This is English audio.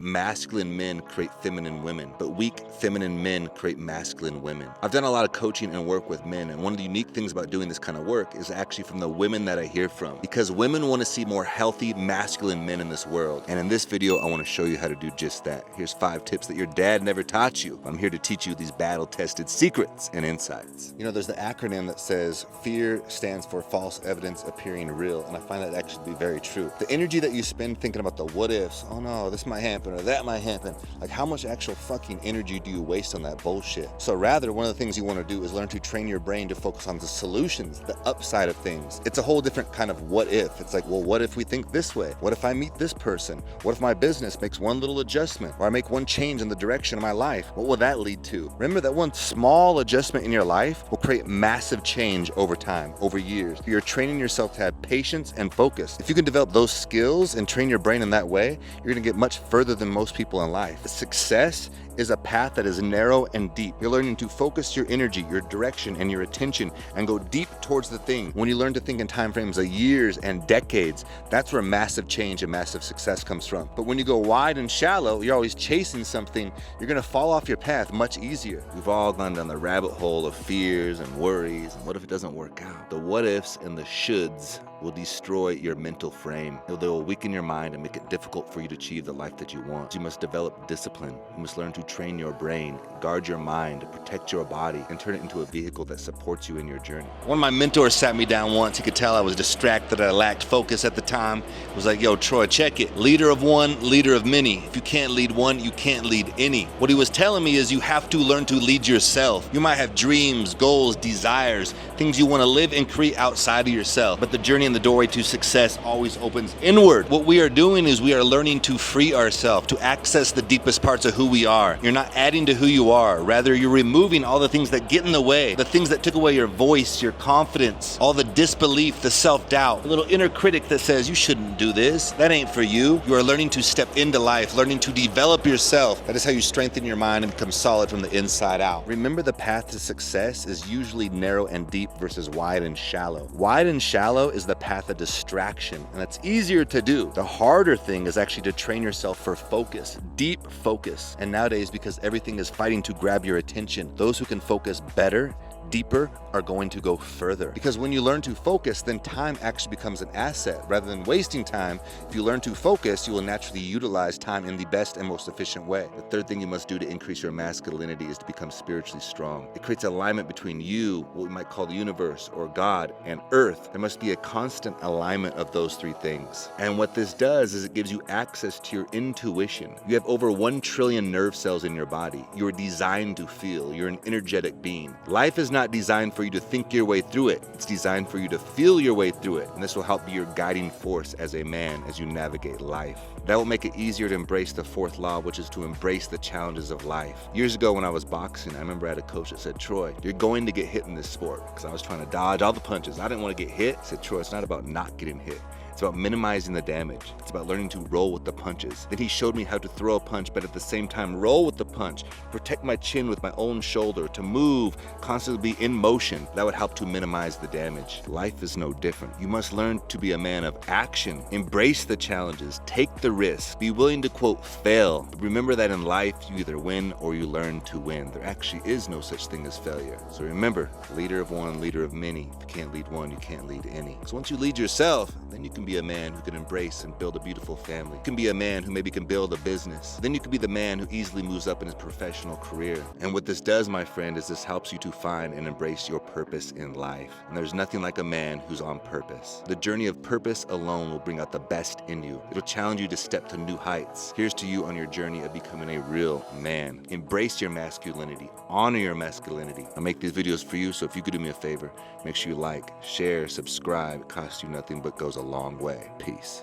masculine men create feminine women, but weak feminine men create masculine women. I've done a lot of coaching and work with men, and one of the unique things about doing this kind of work is actually from the women that I hear from, because women want to see more healthy masculine men in this world. And in this video, I want to show you how to do just that. Here's 5 tips that your dad never taught you. I'm here to teach you these battle-tested secrets and insights. You know, there's the acronym that says fear stands for false evidence appearing real, and I find that actually to be very true. The energy that you spend thinking about the what ifs, oh no, this might happen or that might happen, like how much actual fucking energy do you waste on that bullshit? So rather, one of the things you want to do is learn to train your brain to focus on the solutions, the upside of things. It's a whole different kind of what if. It's like, well, what if we think this way? What if I meet this person? What if my business makes one little adjustment, or I make one change in the direction of my life? What will that lead to? Remember that one small adjustment in your life will create massive change over time, over years. You're training yourself to have patience and focus. If you can develop those skills and train your brain in that way, you're gonna get much further than most people in life. Success is a path that is narrow and deep. You're learning to focus your energy, your direction, and your attention and go deep towards the thing. When you learn to think in time frames of years and decades, that's where massive change and massive success comes from. But when you go wide and shallow, you're always chasing something, you're gonna fall off your path much easier. We've all gone down the rabbit hole of fears and worries, and what if it doesn't work out? The what ifs and the shoulds will destroy your mental frame. They will weaken your mind and make it difficult for you to achieve the life that you want. You must develop discipline. You must learn to train your brain, guard your mind, protect your body, and turn it into a vehicle that supports you in your journey. One of my mentors sat me down once. He could tell I was distracted, I lacked focus at the time. He was like, yo, Troy, check it. Leader of one, leader of many. If you can't lead one, you can't lead any. What he was telling me is you have to learn to lead yourself. You might have dreams, goals, desires, things you want to live and create outside of yourself, but the journey and the doorway to success always opens inward. What we are doing is we are learning to free ourselves, to access the deepest parts of who we are. You're not adding to who you are. Rather, you're removing all the things that get in the way, the things that took away your voice, your confidence, all the disbelief, the self-doubt, the little inner critic that says you shouldn't do this, that ain't for you. You are learning to step into life, learning to develop yourself. That is how you strengthen your mind and become solid from the inside out. Remember, the path to success is usually narrow and deep versus wide and shallow. Wide and shallow is the path of distraction, and that's easier to do. The harder thing is actually to train yourself for focus, deep focus. And nowadays, because everything is fighting to grab your attention, those who can focus better, deeper, are going to go further. Because when you learn to focus, then time actually becomes an asset. Rather than wasting time, if you learn to focus, you will naturally utilize time in the best and most efficient way. The third thing you must do to increase your masculinity is to become spiritually strong. It creates alignment between you, what we might call the universe, or God, and earth. There must be a constant alignment of those 3 things. And what this does is it gives you access to your intuition. You have over 1 trillion nerve cells in your body. You are designed to feel. You're an energetic being. Life is not designed for you to think your way through it. It's designed for you to feel your way through it. And this will help be your guiding force as a man as you navigate life. That will make it easier to embrace the 4th law, which is to embrace the challenges of life. Years ago when I was boxing, I remember I had a coach that said, Troy, you're going to get hit in this sport. Because I was trying to dodge all the punches. I didn't want to get hit. I said, Troy, it's not about not getting hit. It's about minimizing the damage. It's about learning to roll with the punches. Then he showed me how to throw a punch, but at the same time roll with the punch, protect my chin with my own shoulder, to move, constantly be in motion. That would help to minimize the damage. Life is no different. You must learn to be a man of action. Embrace the challenges. Take the risks. Be willing to, quote, fail. But remember that in life, you either win or you learn to win. There actually is no such thing as failure. So remember, leader of one, leader of many. If you can't lead one, you can't lead any. So once you lead yourself, then you can be a man who can embrace and build a beautiful family. You can be a man who maybe can build a business. Then you can be the man who easily moves up in his professional career. And what this does, my friend, is this helps you to find and embrace your purpose in life. And there's nothing like a man who's on purpose. The journey of purpose alone will bring out the best in you. It'll challenge you to step to new heights. Here's to you on your journey of becoming a real man. Embrace your masculinity. Honor your masculinity. I make these videos for you, so if you could do me a favor, make sure you like, share, subscribe. It costs you nothing but goes a long way. Peace.